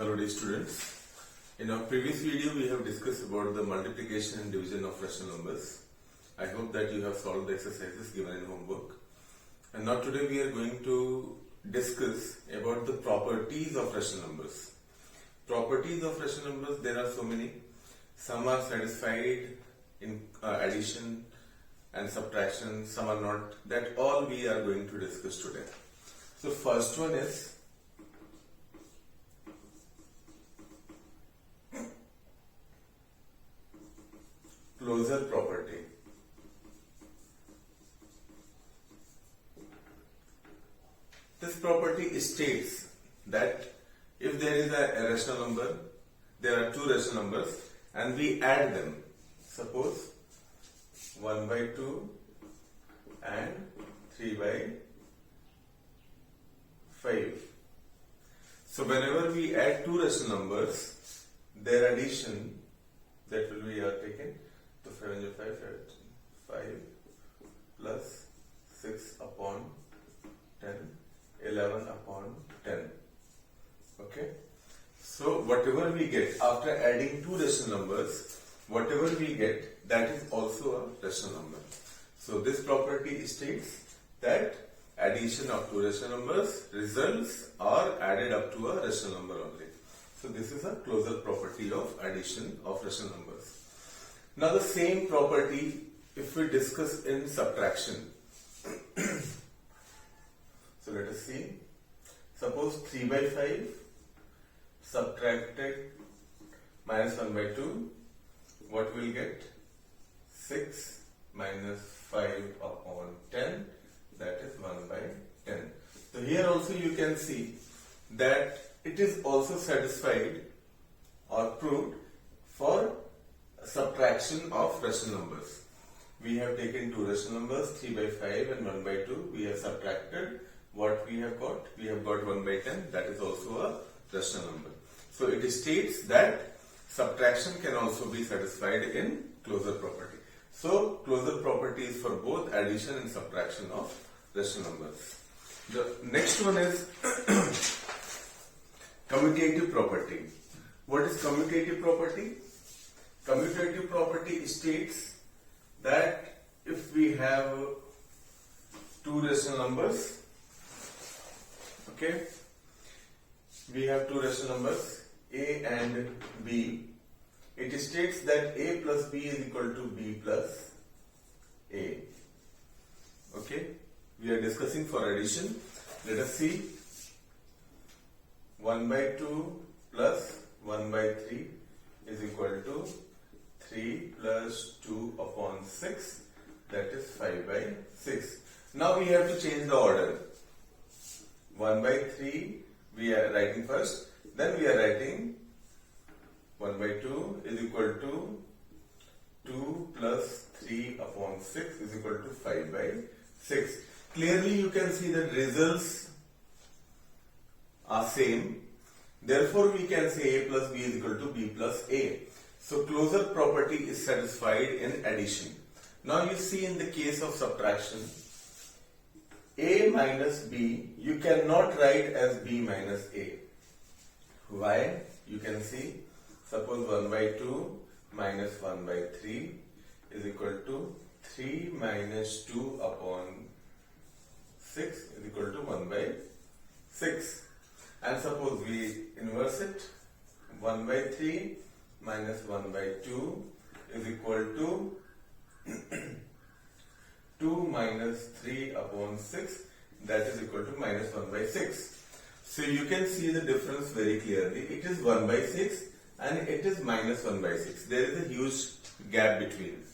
Hello dear students. In our previous video we have discussed about the multiplication and division of rational numbers. I hope that you have solved the exercises given in homework. And now today we are going to discuss about the properties of rational numbers. Properties of rational numbers, there are so many. Some are satisfied in addition and subtraction, some are not. That all we are going to discuss today. So first one is closure property. This property states that if there is a rational number, there are two rational numbers and we add them. Suppose 1 by 2 and 3 by 5. So whenever we add two rational numbers, their addition, that will be taken. So 5 into 5 plus 6 upon 10, 11 upon 10. Okay. So whatever we get after adding two rational numbers, whatever we get, that is also a rational number. So this property states that addition of two rational numbers results are added up to a rational number only. So this is a closure property of addition of rational numbers. Now the same property if we discuss in subtraction. So let us see. Suppose 3 by 5 subtracted minus 1 by 2. What will get? 6 minus 5 upon 10. That is 1 by 10. So here also you can see that it is also satisfied or proved for subtraction of rational numbers. We have taken two rational numbers, 3 by 5 and 1 by 2. We have subtracted. What we have got? We have got 1 by 10. That is also a rational number. So it states that subtraction can also be satisfied in closure property. So closure property is for both addition and subtraction of rational numbers. The next one is commutative property. What is commutative property? Commutative property states that if we have two rational numbers, okay, we have two rational numbers A and B, it states that A plus B is equal to B plus A. Okay, we are discussing for addition. Let us see. 1 by 2 plus 1 by 3 is equal to 3 plus 2 upon 6, that is 5 by 6. Now we have to change the order. 1 by 3 we are writing first, then we are writing 1 by 2 is equal to 2 plus 3 upon 6 is equal to 5 by 6. Clearly you can see that results are same. Therefore we can say A plus B is equal to B plus A. So closure property is satisfied in addition. Now you see in the case of subtraction, A minus B you cannot write as B minus A. Why? You can see, suppose 1 by 2 minus 1 by 3 is equal to 3 minus 2 upon 6 is equal to 1 by 6. And suppose we inverse it, 1 by 3 minus 1 by 2 is equal to 2 minus 3 upon 6, that is equal to minus 1 by 6. So you can see the difference very clearly. It is 1 by 6 and it is minus 1 by 6. There is a huge gap between.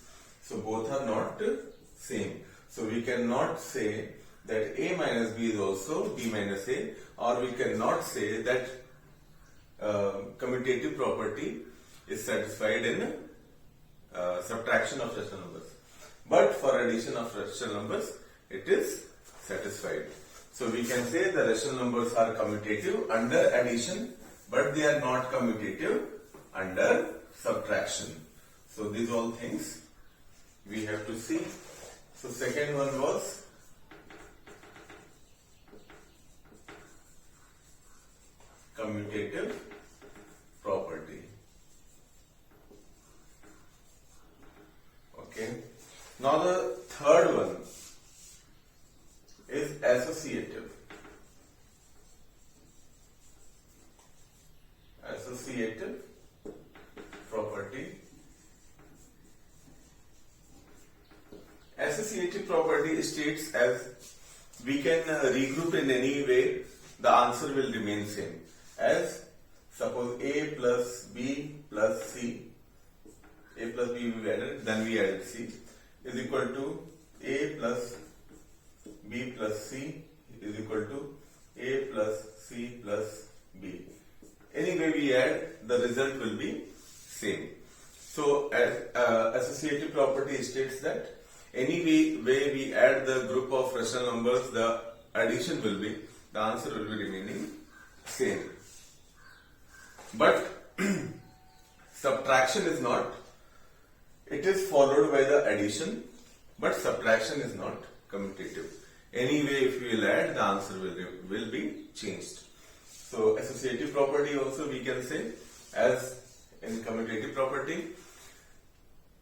So both are not same. So we cannot say that A minus B is also B minus A, or we cannot say that commutative property is satisfied in subtraction of rational numbers. But for addition of rational numbers, it is satisfied. So we can say the rational numbers are commutative under addition, but they are not commutative under subtraction. So these all things we have to see. So second one was commutative associative property. Associative property states as we can regroup in any way, the answer will remain same. As suppose A plus B plus C, A plus B we added, then we added C, is equal to A plus B plus C is equal to A plus C plus B. Anyway we add, the result will be same. So as associative property states that any way we add the group of rational numbers, the addition will be, the answer will be remaining same. But subtraction is not. It is followed by the addition, but subtraction is not commutative. Anyway, if we will add, the answer will be changed. So associative property also we can say, as in commutative property,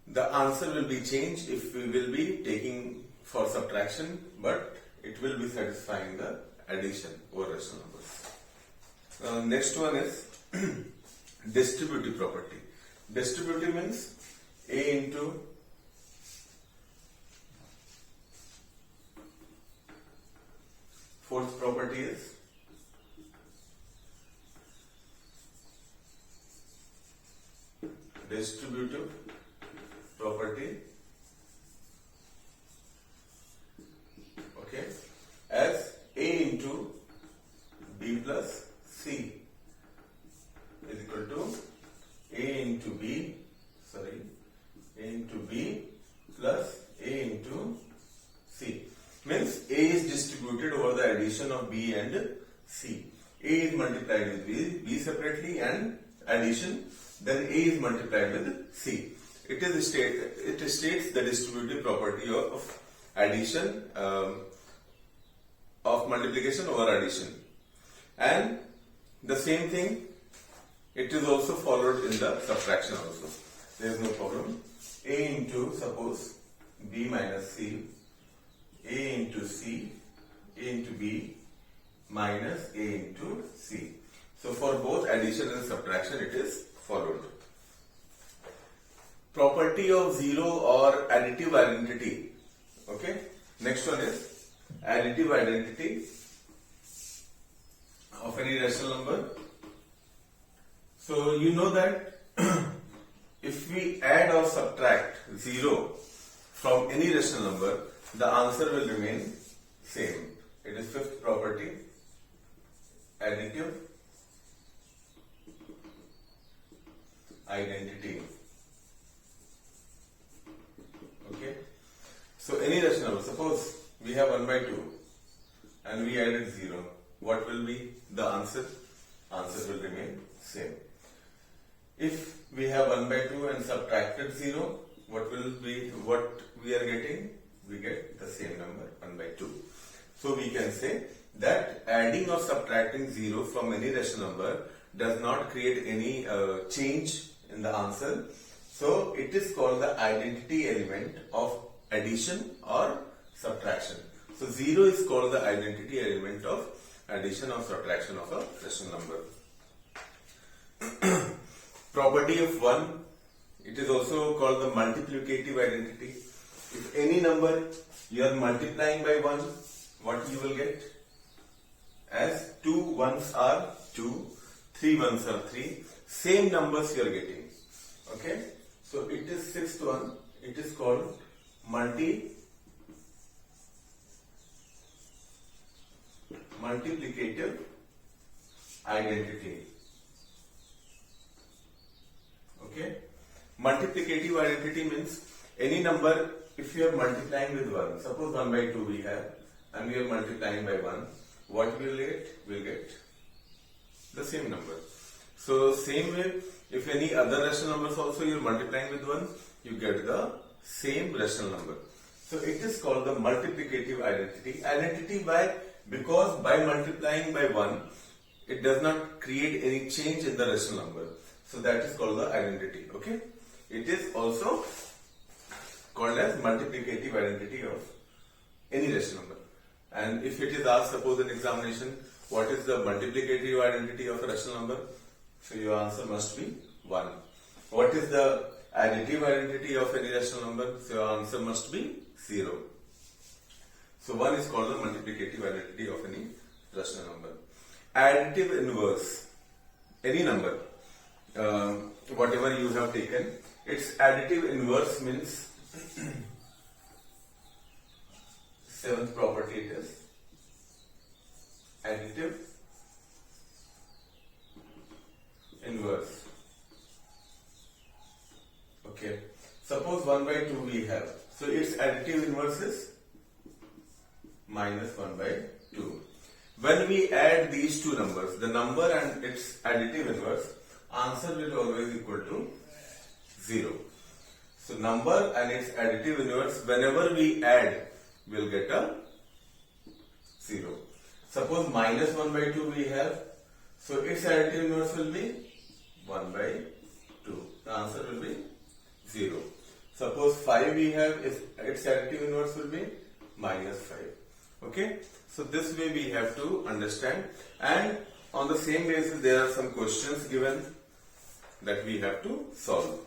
the answer will be changed if we will be taking for subtraction, but it will be satisfying the addition over rational numbers. Next one is distributive property. Distributive means A into fourth property is distributive property, okay, as A into B plus C is equal to A into B, A into B plus A into C. Means A is distributed over the addition of B and C. A is multiplied with B separately and addition, then A is multiplied with C. It states the distributive property of addition, of multiplication over addition, and the same thing it is also followed in the subtraction also. There is no problem. A into, suppose, B minus C, A into C, A into B minus A into C. So for both addition and subtraction it is followed. Property of zero or additive identity. Okay. Next one is additive identity of any rational number. So you know that if we add or subtract 0 from any rational number, the answer will remain same. It is fifth property, additive identity. Okay. So any rational number, suppose we have 1 by 2 and we added 0, what will be the answer? Answer will remain same. If we have 1 by 2 and subtracted 0, what we are getting? We get the same number, 1 by 2. So we can say that adding or subtracting 0 from any rational number does not create any change in the answer. So it is called the identity element of addition or subtraction. So 0 is called the identity element of addition or subtraction of a rational number. Property of 1, it is also called the multiplicative identity. If any number you are multiplying by 1, what you will get? As 2 ones are 2, 3 ones are 3, same numbers you are getting. Okay? So it is sixth one, it is called multiplicative identity. Okay? Multiplicative identity means any number, if you are multiplying with 1, suppose 1 by 2 we have, and we are multiplying by 1, what we will get? We will get the same number. So same way, if any other rational numbers also you are multiplying with 1, you get the same rational number. So it is called the multiplicative identity. Identity why? Because by multiplying by 1, it does not create any change in the rational number. So that is called the identity. Okay? It is also called as multiplicative identity of any rational number. And if it is asked, suppose in examination, what is the multiplicative identity of a rational number? So your answer must be 1. What is the additive identity of any rational number? So your answer must be 0. So 1 is called the multiplicative identity of any rational number. Additive inverse, any number, whatever you have taken, its additive inverse means seventh property it is additive inverse. Okay, suppose 1 by 2 we have, so its additive inverse is minus 1 by 2. When we add these two numbers, the number and its additive inverse, answer will always equal to 0. So number and its additive inverse, whenever we add, we'll get a 0. Suppose minus 1 by 2 we have, so its additive inverse will be 1 by 2. The answer will be 0. Suppose 5 we have, its additive inverse will be minus 5. Okay, so this way we have to understand, and on the same basis there are some questions given that we have to solve.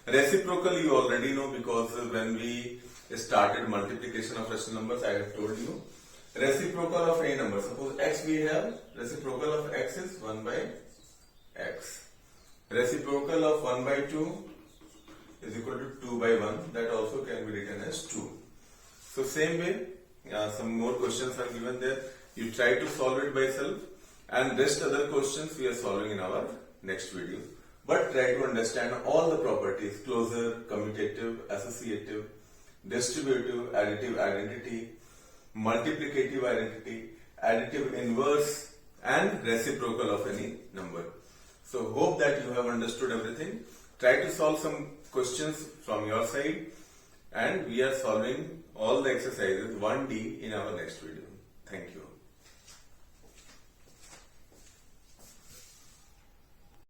Reciprocal you already know, because when we started multiplication of rational numbers I have told you. Reciprocal of any number, suppose x we have, reciprocal of x is 1 by x. Reciprocal of 1 by 2 is equal to 2 by 1, that also can be written as 2. So same way, some more questions are given there. You try to solve it by self, and rest other questions we are solving in our next video. But try to understand all the properties: closure, commutative, associative, distributive, additive identity, multiplicative identity, additive inverse, and reciprocal of any number. So hope that you have understood everything. Try to solve some questions from your side, and we are solving all the exercises 1D in our next video. Thank you.